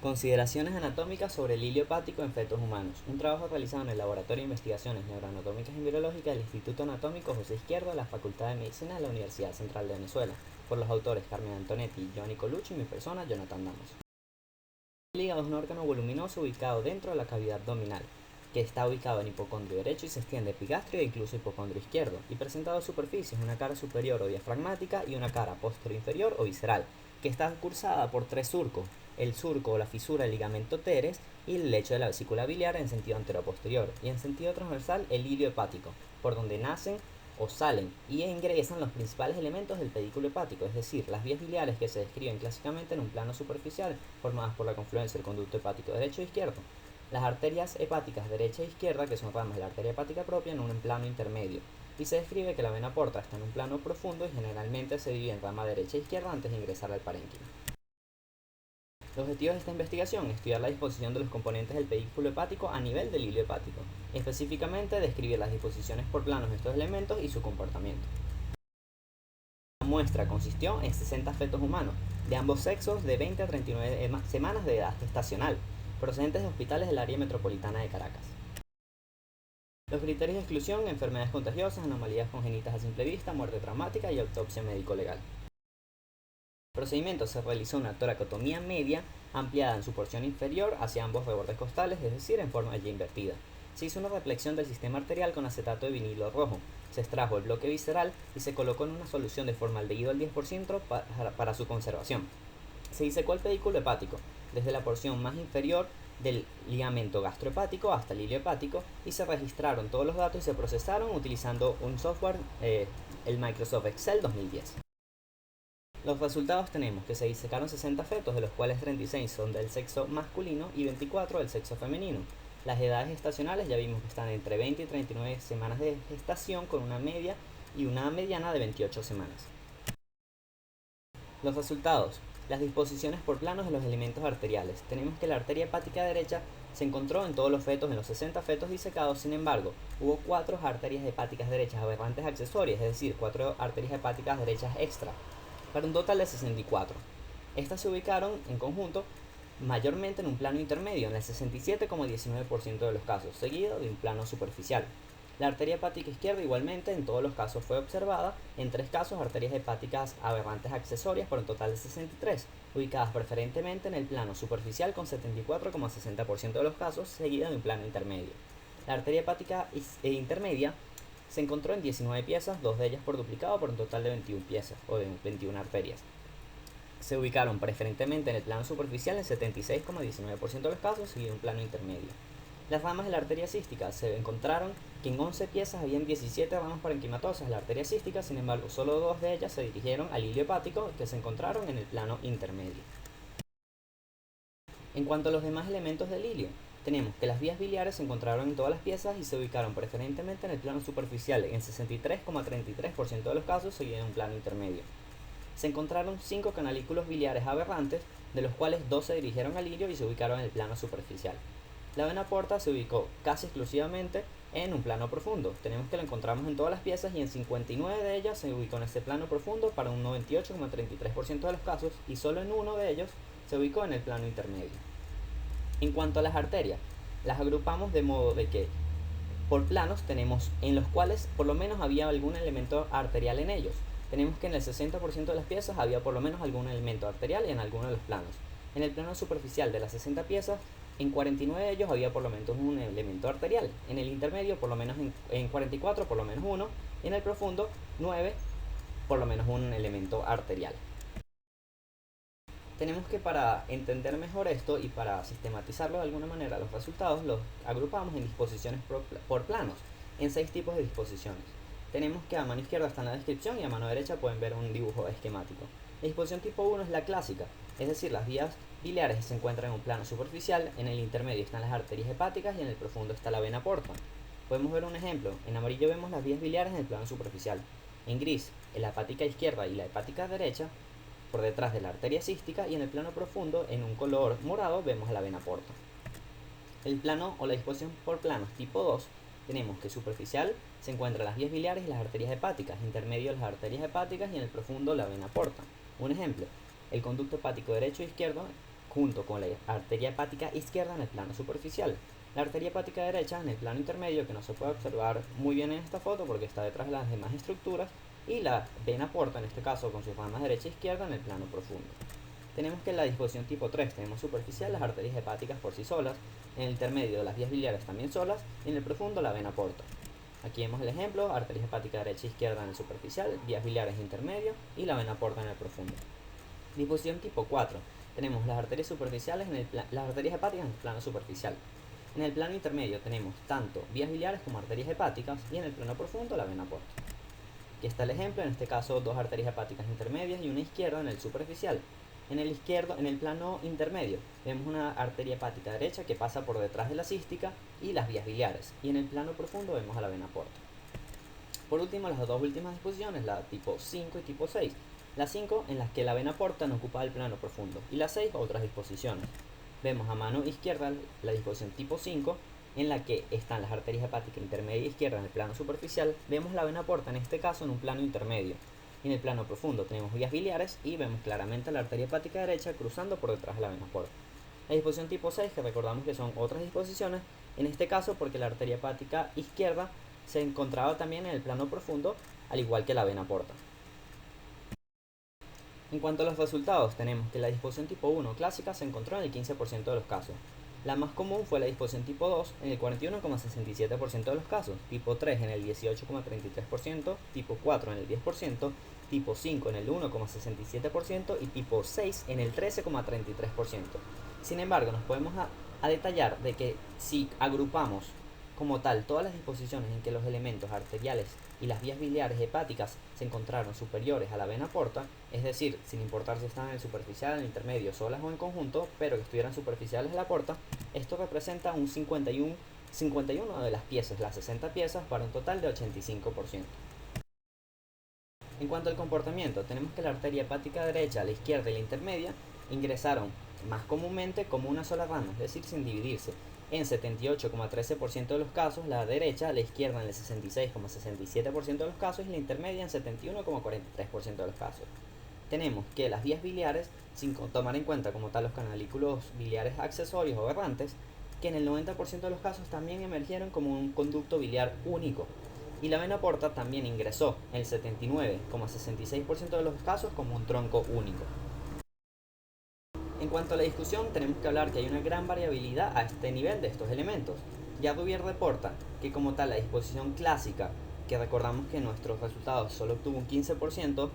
Consideraciones anatómicas sobre el hilio hepático en fetos humanos. Un trabajo realizado en el Laboratorio de Investigaciones Neuroanatómicas y Virológicas del Instituto Anatómico José Izquierdo de la Facultad de Medicina de la Universidad Central de Venezuela, por los autores Carmen Antonetti, Giovanni Colucci y mi persona, Jonathan Damos. El hígado es un órgano voluminoso ubicado dentro de la cavidad abdominal, que está ubicado en hipocondrio derecho y se extiende epigastrio e incluso hipocondrio izquierdo, y presenta dos superficies, una cara superior o diafragmática y una cara posterior inferior o visceral, que está cursada por tres surcos, el surco o la fisura del ligamento teres y el lecho de la vesícula biliar en sentido anteroposterior, y en sentido transversal el hilio hepático, por donde nacen o salen y ingresan los principales elementos del pedículo hepático, es decir, las vías biliares que se describen clásicamente en un plano superficial formadas por la confluencia del conducto hepático derecho e izquierdo. Las arterias hepáticas derecha e izquierda, que son ramas de la arteria hepática propia, en un plano intermedio, y se describe que la vena porta está en un plano profundo y generalmente se divide en rama derecha e izquierda antes de ingresar al parénquima. Los objetivos de esta investigación es estudiar la disposición de los componentes del pedículo hepático a nivel del hilio hepático, y específicamente describir las disposiciones por planos de estos elementos y su comportamiento. La muestra consistió en 60 fetos humanos, de ambos sexos de 20 a 39 semanas de edad gestacional, procedentes de hospitales del área metropolitana de Caracas. Los criterios de exclusión: enfermedades contagiosas, anomalías congénitas a simple vista, muerte traumática y autopsia médico-legal. El procedimiento: se realizó una toracotomía media ampliada en su porción inferior hacia ambos rebordes costales, es decir, en forma de Y invertida. Se hizo una reflexión del sistema arterial con acetato de vinilo rojo, se extrajo el bloque visceral y se colocó en una solución de formaldehído al 10% para su conservación. Se disecó el pedículo hepático, desde la porción más inferior del ligamento gastrohepático hasta el hilio hepático, y se registraron todos los datos y se procesaron utilizando un software, el Microsoft Excel 2010. Los resultados: tenemos que se disecaron 60 fetos, de los cuales 36 son del sexo masculino y 24 del sexo femenino. Las edades gestacionales ya vimos que están entre 20 y 39 semanas de gestación, con una media y una mediana de 28 semanas. Los resultados: las disposiciones por planos de los elementos arteriales. Tenemos que la arteria hepática derecha se encontró en todos los fetos, en los 60 fetos disecados. Sin embargo, hubo 4 arterias hepáticas derechas aberrantes accesorias, es decir, 4 arterias hepáticas derechas extra, para un total de 64. Estas se ubicaron en conjunto mayormente en un plano intermedio, en el 67,19% de los casos, seguido de un plano superficial. La arteria hepática izquierda igualmente en todos los casos fue observada, en 3 casos arterias hepáticas aberrantes accesorias por un total de 63, ubicadas preferentemente en el plano superficial con 74,60% de los casos, seguida de un plano intermedio. La arteria hepática intermedia se encontró en 19 piezas, 2 de ellas por duplicado, por un total de 21 piezas, o de 21 arterias. Se ubicaron preferentemente en el plano superficial en 76,19% de los casos, seguido de un plano intermedio. Las ramas de la arteria cística: se encontraron que en 11 piezas habían 17 ramas parenquimatosas de la arteria cística, sin embargo, solo 2 de ellas se dirigieron al hilio hepático, que se encontraron en el plano intermedio. En cuanto a los demás elementos del hilio, tenemos que las vías biliares se encontraron en todas las piezas y se ubicaron preferentemente en el plano superficial en 63,33% de los casos, seguido de un plano intermedio. Se encontraron 5 canalículos biliares aberrantes, de los cuales 2 se dirigieron al hilio y se ubicaron en el plano superficial. La vena porta se ubicó casi exclusivamente en un plano profundo. Tenemos que la encontramos en todas las piezas y en 59 de ellas se ubicó en este plano profundo para un 98,33% de los casos, y solo en uno de ellos se ubicó en el plano intermedio. En cuanto a las arterias, las agrupamos de modo de que por planos tenemos en los cuales por lo menos había algún elemento arterial en ellos. Tenemos que en el 60% de las piezas había por lo menos algún elemento arterial en alguno de los planos. En el plano superficial de las 60 piezas, en 49 de ellos había por lo menos un elemento arterial. En el intermedio, por lo menos en 44, por lo menos uno. Y en el profundo, 9, por lo menos un elemento arterial. Tenemos que, para entender mejor esto y para sistematizarlo de alguna manera, los resultados los agrupamos en disposiciones por planos, en 6 tipos de disposiciones. Tenemos que a mano izquierda está en la descripción y a mano derecha pueden ver un dibujo esquemático. La disposición tipo 1 es la clásica, es decir, las vías biliares se encuentran en un plano superficial, en el intermedio están las arterias hepáticas y en el profundo está la vena porta. Podemos ver un ejemplo: en amarillo vemos las vías biliares en el plano superficial, en gris la hepática izquierda y la hepática derecha por detrás de la arteria cística, y en el plano profundo, en un color morado, vemos la vena porta. El plano o la disposición por planos tipo 2, tenemos que superficial se encuentran las vías biliares y las arterias hepáticas, intermedio las arterias hepáticas y en el profundo la vena porta. Un ejemplo: el conducto hepático derecho e izquierdo junto con la arteria hepática izquierda en el plano superficial. La arteria hepática derecha en el plano intermedio, que no se puede observar muy bien en esta foto porque está detrás de las demás estructuras, y la vena porta, en este caso con sus ramas derecha e izquierda en el plano profundo. Tenemos que en la disposición tipo 3 tenemos superficial las arterias hepáticas por sí solas, en el intermedio las vías biliares también solas, y en el profundo la vena porta. Aquí vemos el ejemplo: arteria hepática derecha e izquierda en el superficial, vías biliares intermedio y la vena porta en el profundo. Disposición tipo 4. Tenemos las arterias superficiales las arterias hepáticas en el plano superficial. En el plano intermedio tenemos tanto vías biliares como arterias hepáticas, y en el plano profundo la vena porta. Aquí está el ejemplo: en este caso dos arterias hepáticas intermedias y una izquierda en el superficial. En el plano intermedio vemos una arteria hepática derecha que pasa por detrás de la cística y las vías biliares, y en el plano profundo vemos a la vena porta. Por último, las dos últimas disposiciones, la tipo 5 y tipo 6. La 5 en las que la vena porta no ocupa el plano profundo, y la 6 otras disposiciones. Vemos a mano izquierda la disposición tipo 5, en la que están las arterias hepáticas intermedia e izquierda en el plano superficial. Vemos la vena porta en este caso en un plano intermedio, y en el plano profundo tenemos vías biliares y vemos claramente la arteria hepática derecha cruzando por detrás de la vena porta. La disposición tipo 6, que recordamos que son otras disposiciones, en este caso porque la arteria hepática izquierda se encontraba también en el plano profundo, al igual que la vena porta. En cuanto a los resultados, tenemos que la disposición tipo 1 clásica se encontró en el 15% de los casos. La más común fue la disposición tipo 2 en el 41,67% de los casos, tipo 3 en el 18,33%, tipo 4 en el 10%, tipo 5 en el 1,67% y tipo 6 en el 13,33%. Sin embargo, nos podemos a detallar de que si agrupamos como tal todas las disposiciones en que los elementos arteriales y las vías biliares hepáticas se encontraron superiores a la vena porta, es decir, sin importar si están en el superficial, en el intermedio, solas o en conjunto, pero que estuvieran superficiales de la porta, esto representa un 51 de las piezas, las 60 piezas, para un total de 85%. En cuanto al comportamiento, tenemos que la arteria hepática derecha, la izquierda y la intermedia ingresaron más comúnmente como una sola rama, es decir, sin dividirse. En 78,13% de los casos, la derecha, la izquierda en el 66,67% de los casos y la intermedia en 71,43% de los casos. Tenemos que las vías biliares, sin tomar en cuenta como tal los canalículos biliares accesorios o aberrantes, que en el 90% de los casos también emergieron como un conducto biliar único. Y la vena porta también ingresó en el 79,66% de los casos como un tronco único. En cuanto a la discusión, tenemos que hablar que hay una gran variabilidad a este nivel de estos elementos. Ya Duvier reporta que como tal la disposición clásica, que recordamos que en nuestros resultados solo obtuvo un 15%,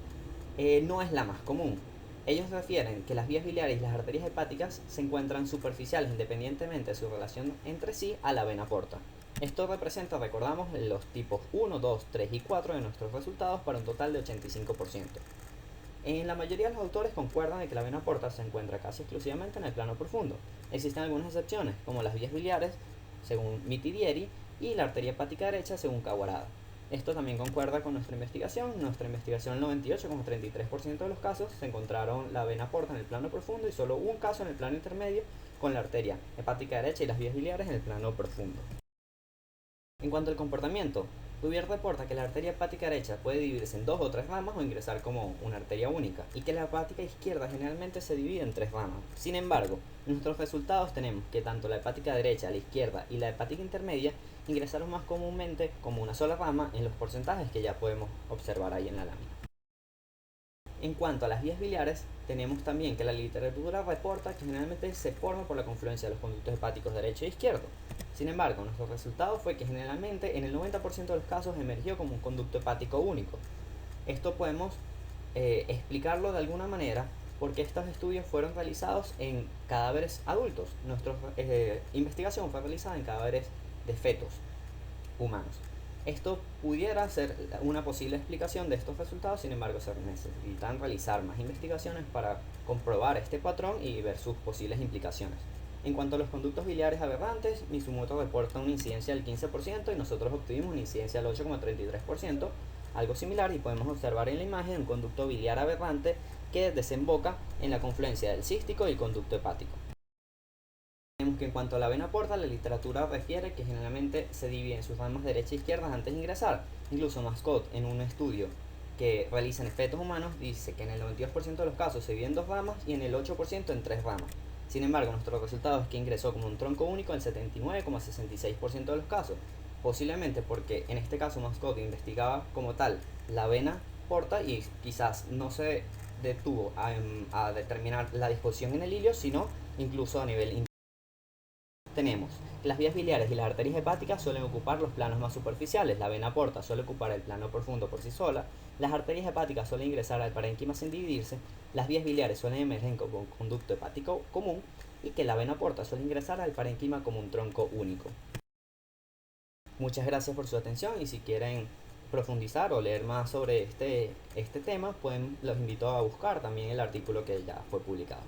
no es la más común. Ellos refieren que las vías biliares y las arterias hepáticas se encuentran superficiales independientemente de su relación entre sí a la vena porta. Esto representa, recordamos, los tipos 1, 2, 3 y 4 de nuestros resultados para un total de 85%. En la mayoría de los autores concuerdan de que la vena porta se encuentra casi exclusivamente en el plano profundo. Existen algunas excepciones, como las vías biliares, según Mitidieri, y la arteria hepática derecha, según Kawahara. Esto también concuerda con nuestra investigación. En nuestra investigación, el 98,33% de los casos se encontraron la vena porta en el plano profundo y solo un caso en el plano intermedio, con la arteria hepática derecha y las vías biliares en el plano profundo. En cuanto al comportamiento, Duvier reporta que la arteria hepática derecha puede dividirse en 2 o 3 ramas o ingresar como una arteria única, y que la hepática izquierda generalmente se divide en 3 ramas. Sin embargo, en nuestros resultados tenemos que tanto la hepática derecha, la izquierda y la hepática intermedia ingresaron más comúnmente como una sola rama en los porcentajes que ya podemos observar ahí en la lámina. En cuanto a las vías biliares, tenemos también que la literatura reporta que generalmente se forma por la confluencia de los conductos hepáticos derecho e izquierdo. Sin embargo, nuestro resultado fue que generalmente en el 90% de los casos emergió como un conducto hepático único. Esto podemos explicarlo de alguna manera porque estos estudios fueron realizados en cadáveres adultos. Nuestra investigación fue realizada en cadáveres de fetos humanos. Esto pudiera ser una posible explicación de estos resultados. Sin embargo, se necesitan realizar más investigaciones para comprobar este patrón y ver sus posibles implicaciones. En cuanto a los conductos biliares aberrantes, Mizumoto reporta una incidencia del 15% y nosotros obtuvimos una incidencia del 8,33%, algo similar, y podemos observar en la imagen un conducto biliar aberrante que desemboca en la confluencia del cístico y el conducto hepático. Tenemos que en cuanto a la vena porta, la literatura refiere que generalmente se divide en sus ramas derecha e izquierda antes de ingresar. Incluso Mascott, en un estudio que realiza en fetos humanos, dice que en el 92% de los casos se divide en 2 ramas y en el 8% en 3 ramas. Sin embargo, nuestro resultado es que ingresó como un tronco único en 79,66% de los casos, posiblemente porque en este caso Moscotto investigaba como tal la vena porta y quizás no se detuvo a determinar la disposición en el hilio, sino incluso a nivel. Tenemos que las vías biliares y las arterias hepáticas suelen ocupar los planos más superficiales. La vena porta suele ocupar el plano profundo por sí sola. Las arterias hepáticas suelen ingresar al parénquima sin dividirse. Las vías biliares suelen emerger como un conducto hepático común. Y que la vena porta suele ingresar al parénquima como un tronco único. Muchas gracias por su atención y si quieren profundizar o leer más sobre este tema, los invito a buscar también el artículo que ya fue publicado.